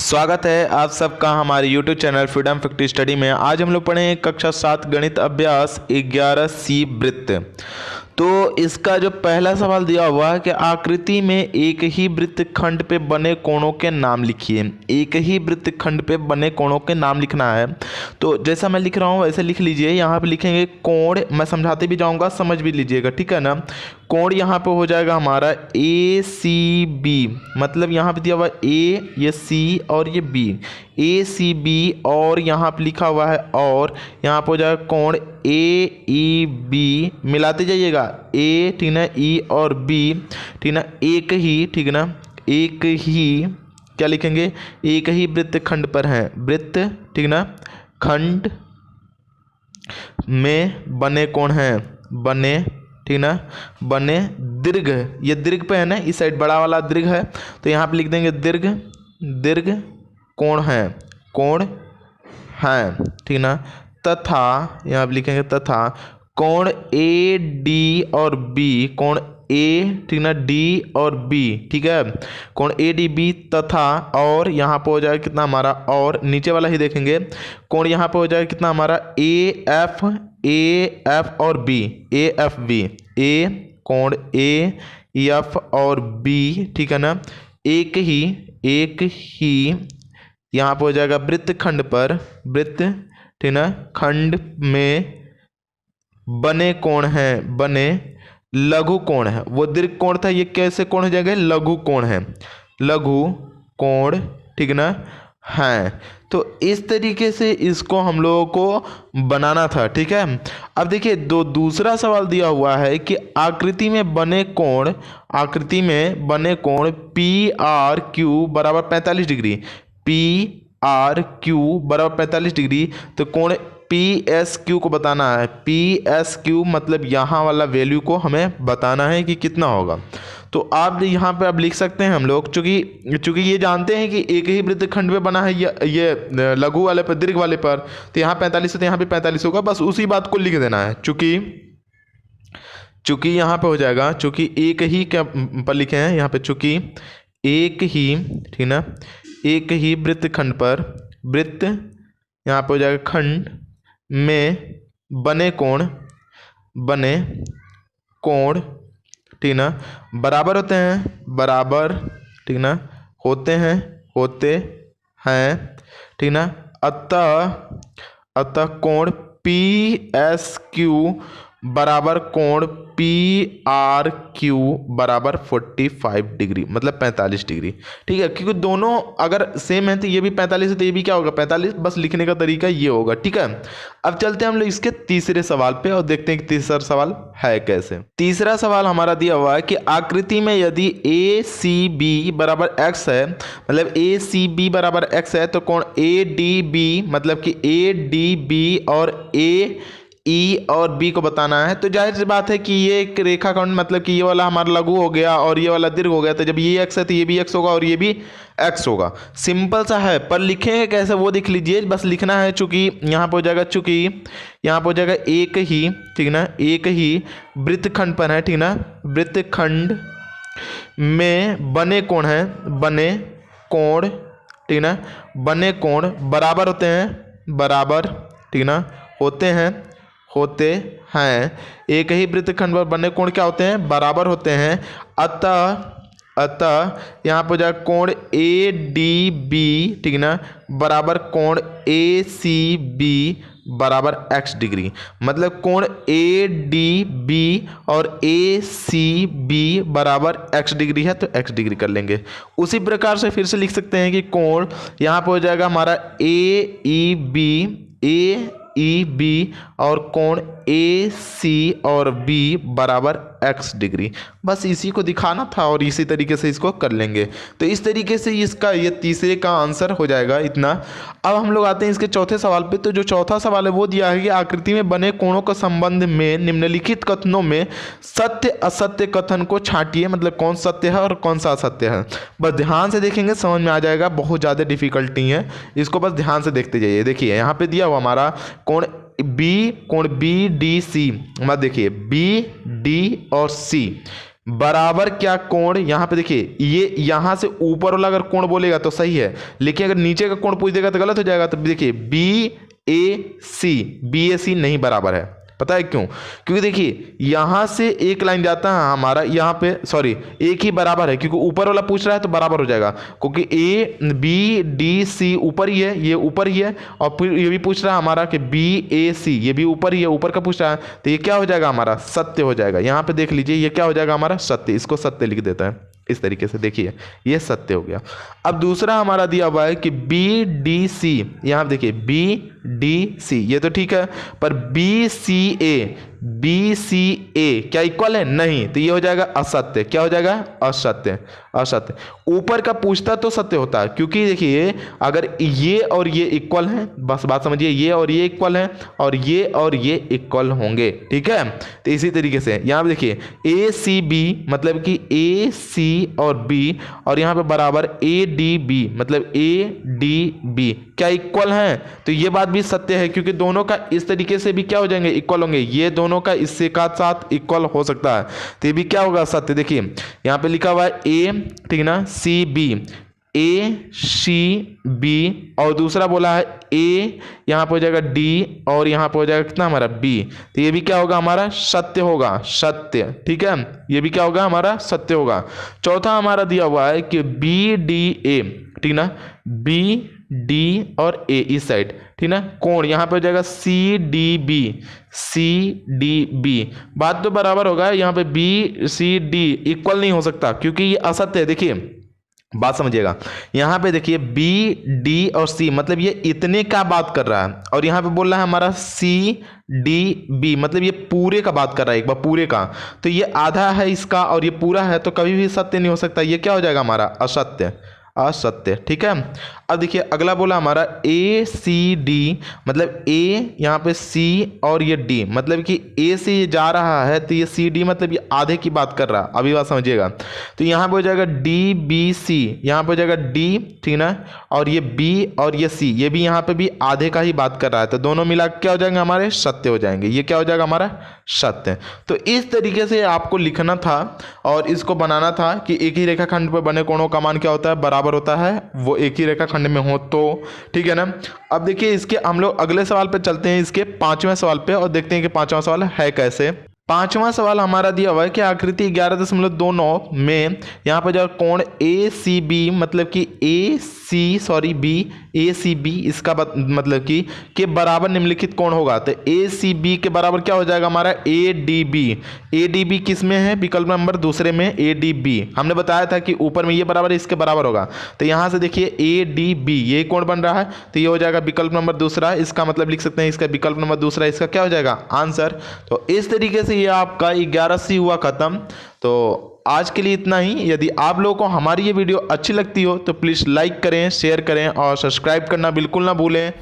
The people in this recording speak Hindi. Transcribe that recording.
स्वागत है आप सबका हमारे YouTube channel freedom factory study में। आज हम लोग पढ़ेंगे कक्षा 7 गणित अभ्यास 11C वृत्त। तो इसका जो पहला सवाल दिया हुआ है कि आकृति में एक ही वृत्तखंड पे बने कोणों के नाम लिखिए। एक ही वृत्तखंड पे बने कोणों के नाम लिखना है। तो जैसा मैं लिख रहा हूँ वैसे लिख लीजिए। यहाँ पे लिखेंगे कोण, मैं समझाते भी जाऊँगा, समझ भी लीजिएगा, ठीक है ना। कोण यहाँ पे हो जाएगा हमारा ACB, मतलब यहाँ पे दिया हुआ A, ये C और ये B, ACB, और यहाँ पे लिखा हुआ है और यहाँ पे हो जाएगा कोण AEB। मिलाते जाइएगा, A ठीक ना, E और B ठीक ना, एक ही, ठीक ना, एक ही क्या लिखेंगे, एक ही वृत्तखंड पर है, वृत्त ठीक ना, खंड में बने कोण हैं, बने ठीक ना, बने दीर्घ, ये दीर्घ पे है ना, इस साइड बड़ा वाला दीर्घ है तो यहाँ पे लिख देंगे दीर्घ, दीर्घ कोण है, कोण है ठीक ना, तथा यहाँ पे लिखेंगे तथा कोण AD और B, कोण A ठीक ना, D और B, ठीक है, कोण ADB तथा, और यहाँ पे हो जाएगा कितना हमारा, और नीचे वाला ही देखेंगे कोण यहाँ पे हो जाएगा कितना हमारा AF और B, AFB, A कोण AF और B, ठीक है ना, एक ही यहाँ पे हो जाएगा वृत्तखंड पर, वृत्त ठीक ना, खंड में बने कोण हैं, बने लघु कोण है। वो दीर्घ कोण था, ये कैसे कोण हो जाएगा, लघु कोण है, लघु कोण ठीक ना है। तो इस तरीके से इसको हम लोगों को बनाना था, ठीक है। अब देखिए दूसरा सवाल दिया हुआ है कि आकृति में बने कोण, आकृति में बने कोण PRQ बराबर 45 डिग्री, PRQ बराबर 45 डिग्री, तो कोण PSQ को बताना है। PSQ मतलब यहाँ वाला वैल्यू को हमें बताना है कि कितना होगा। तो आप यहाँ पे अब लिख सकते हैं हम लोग, चूंकि ये जानते हैं कि एक ही वृत्तखंड में बना है ये लघु वाले पर, दीर्घ वाले पर, तो यहाँ 45 है तो यहाँ भी 45 होगा, बस उसी बात को लिख देना है। चूंकि यहाँ पे हो जाएगा, चूंकि एक ही क्या पर लिखे हैं यहाँ पे, चूंकि एक ही ठीक ना, एक ही वृत्तखंड पर, वृत्त यहाँ पे हो जाएगा खंड में बने कोण ठीक ना बराबर होते हैं, बराबर ठीक ना होते हैं ठीक ना, अतः कोण PSQ बराबर कोण PRQ बराबर 45 डिग्री, मतलब 45 डिग्री, ठीक है। क्योंकि दोनों अगर सेम है तो ये भी 45 है तो ये भी क्या होगा 45, बस लिखने का तरीका ये होगा, ठीक है। अब चलते हैं हम लोग इसके तीसरे सवाल पे और देखते हैं कि तीसरा सवाल है कैसे। तीसरा सवाल हमारा दिया हुआ है कि आकृति में यदि ACB बराबर x है, मतलब ACB बराबर x है, तो कोण ADB मतलब कि ADB और E और B को बताना है। तो जाहिर सी बात है कि ये एक रेखाखंड, मतलब कि ये वाला हमारा लघु हो गया और ये वाला दीर्घ हो गया, तो जब ये x है तो ये भी x होगा और ये भी x होगा। सिंपल सा है, पर लिखेंगे कैसे वो देख लीजिए। बस लिखना है, चूंकि यहाँ पे हो जाएगा, चूंकि यहाँ पे हो जाएगा एक ही, ठीक ना, एक ही वृत्तखंड पर है, ठीक ना, वृत्तखंड में बने कोण है, बने कोण ठीक ना, बने कोण बराबर होते हैं, बराबर ठीक ना होते हैं, एक ही वृत्तखंड पर बने कोण क्या होते हैं, बराबर होते हैं। अतः यहाँ पर जाए कोण ADB ठीक ना बराबर कोण ACB बराबर x डिग्री, मतलब कोण ADB और ACB बराबर x डिग्री है तो x डिग्री कर लेंगे। उसी प्रकार से फिर से लिख सकते हैं कि कोण यहाँ पर हो जाएगा हमारा AEB और कोण AC और B बराबर x डिग्री, बस इसी को दिखाना था और इसी तरीके से इसको कर लेंगे। तो इस तरीके से इसका ये तीसरे का आंसर हो जाएगा इतना। अब हम लोग आते हैं इसके चौथे सवाल पे। तो जो चौथा सवाल है वो दिया है कि आकृति में बने कोणों के संबंध में निम्नलिखित कथनों में सत्य असत्य कथन को छांटिए, मतलब कौन सत्य है और कौन सा असत्य है। बस ध्यान से देखेंगे समझ में आ जाएगा, बहुत ज़्यादा डिफिकल्ट नहीं है, इसको बस ध्यान से देखते जाइए। देखिए यहाँ पे दिया हुआ हमारा कोण कोण BDC, मत देखिए BD और C, बराबर क्या कोण, यहाँ पे देखिए ये यहाँ से ऊपर वाला अगर कोण बोलेगा तो सही है, लेकिन अगर नीचे का कोण पूछ देगा तो गलत हो जाएगा। तो देखिए BAC नहीं बराबर है। पता है क्यों? क्योंकि देखिए यहां से एक लाइन जाता है हमारा, यहाँ पे सॉरी एक ही बराबर है, क्योंकि ऊपर वाला पूछ रहा है तो बराबर हो जाएगा, क्योंकि ABDC ऊपर ही है, ये ऊपर ही है, और फिर ये भी पूछ रहा है हमारा कि BAC ये भी ऊपर ही है, ऊपर का पूछ रहा है, तो ये क्या हो जाएगा हमारा सत्य हो जाएगा। यहाँ पे देख लीजिए ये क्या हो जाएगा हमारा सत्य, इसको सत्य लिख देता है इस तरीके से। देखिए ये सत्य हो गया। अब दूसरा हमारा दिया हुआ है कि BDC, यहाँ देखिए BDC ये तो ठीक है, पर BCA क्या इक्वल है? नहीं, तो ये हो जाएगा असत्य। क्या हो जाएगा? असत्य। असत्य। ऊपर का पूछता तो सत्य होता है, क्योंकि देखिए अगर ये और ये इक्वल हैं, बस बात समझिए, ये और ये इक्वल हैं और ये इक्वल होंगे, ठीक है। तो इसी तरीके से यहाँ पे देखिए ACB मतलब कि AC और B, और यहाँ पे बराबर ADB मतलब ADB क्या इक्वल हैं? तो ये बात भी सत्य है, क्योंकि दोनों का इस तरीके से भी क्या हो जाएंगे? इक्वल होंगे। ये दोनों का इससे का साथ इक्वल हो सकता है, तो ये भी क्या होगा? सत्य। देखिए यहाँ पे लिखा हुआ है A, ठीक ना, CB ACB, और दूसरा बोला है A, यहाँ पे हो जाएगा D, और यहाँ पे हो जाएगा कितना हमारा B, तो ये भी क्या होगा हमारा? सत्य होगा। सत्य, ठीक है, ये भी क्या होगा हमारा? सत्य होगा। चौथा हमारा दिया हुआ है कि BDA, ठीक ना, BD और A इस साइड, ठीक ना, कोण यहाँ पे हो जाएगा CDB। बात तो बराबर होगा, यहाँ पे BCD इक्वल नहीं हो सकता, क्योंकि ये असत्य है। देखिए बात समझिएगा, यहाँ पे देखिए BD और C मतलब ये इतने का बात कर रहा है, और यहाँ पे बोल रहा है हमारा CDB मतलब ये पूरे का बात कर रहा है, एक बार पूरे का, तो ये आधा है इसका और ये पूरा है, तो कभी भी सत्य नहीं हो सकता। ये क्या हो जाएगा हमारा? असत्य। असत्य, ठीक है। अब देखिए अगला बोला हमारा ACD मतलब A, यहाँ पे C और ये D मतलब कि A से ये जा रहा है, तो ये CD मतलब ये आधे की बात कर रहा है। अभी बात समझिएगा, तो यहाँ पे हो जाएगा DBC, यहाँ पे हो जाएगा D, ठीक ना, और ये B और ये C ये भी यहाँ पे भी आधे का ही बात कर रहा है, तो दोनों मिला क्या हो जाएंगे हमारे? सत्य हो जाएंगे। ये क्या हो जाएगा हमारा? सत्य। तो इस तरीके से आपको लिखना था और इसको बनाना था कि एक ही रेखाखंड पर बने कोणों का मान क्या होता है? बराबर होता है, वो एक ही रेखाखंड में हो तो, ठीक है ना। अब देखिए इसके हम लोग अगले सवाल पे चलते हैं, इसके 5वें सवाल पे, और देखते हैं कि 5वां सवाल है कैसे। 5वां सवाल हमारा दिया हुआ है कि आकृति 11.29 में यहाँ पर जो कोण ACB मतलब कि ACB इसका मतलब कि के बराबर निम्नलिखित कोण होगा, तो ACB के बराबर क्या हो जाएगा हमारा? ADB किस में है? विकल्प नंबर दूसरे में ADB। हमने बताया था कि ऊपर में ये बराबर है, इसके बराबर होगा, तो यहाँ से देखिए ADB ये कोण बन रहा है, तो ये हो जाएगा विकल्प नंबर दूसरा, इसका मतलब लिख सकते हैं इसका विकल्प नंबर दूसरा, इसका क्या हो जाएगा? आंसर। तो इस तरीके से ये आपका 11 हुआ खत्म। तो आज के लिए इतना ही। यदि आप लोगों को हमारी ये वीडियो अच्छी लगती हो तो प्लीज़ लाइक करें, शेयर करें और सब्सक्राइब करना बिल्कुल ना भूलें।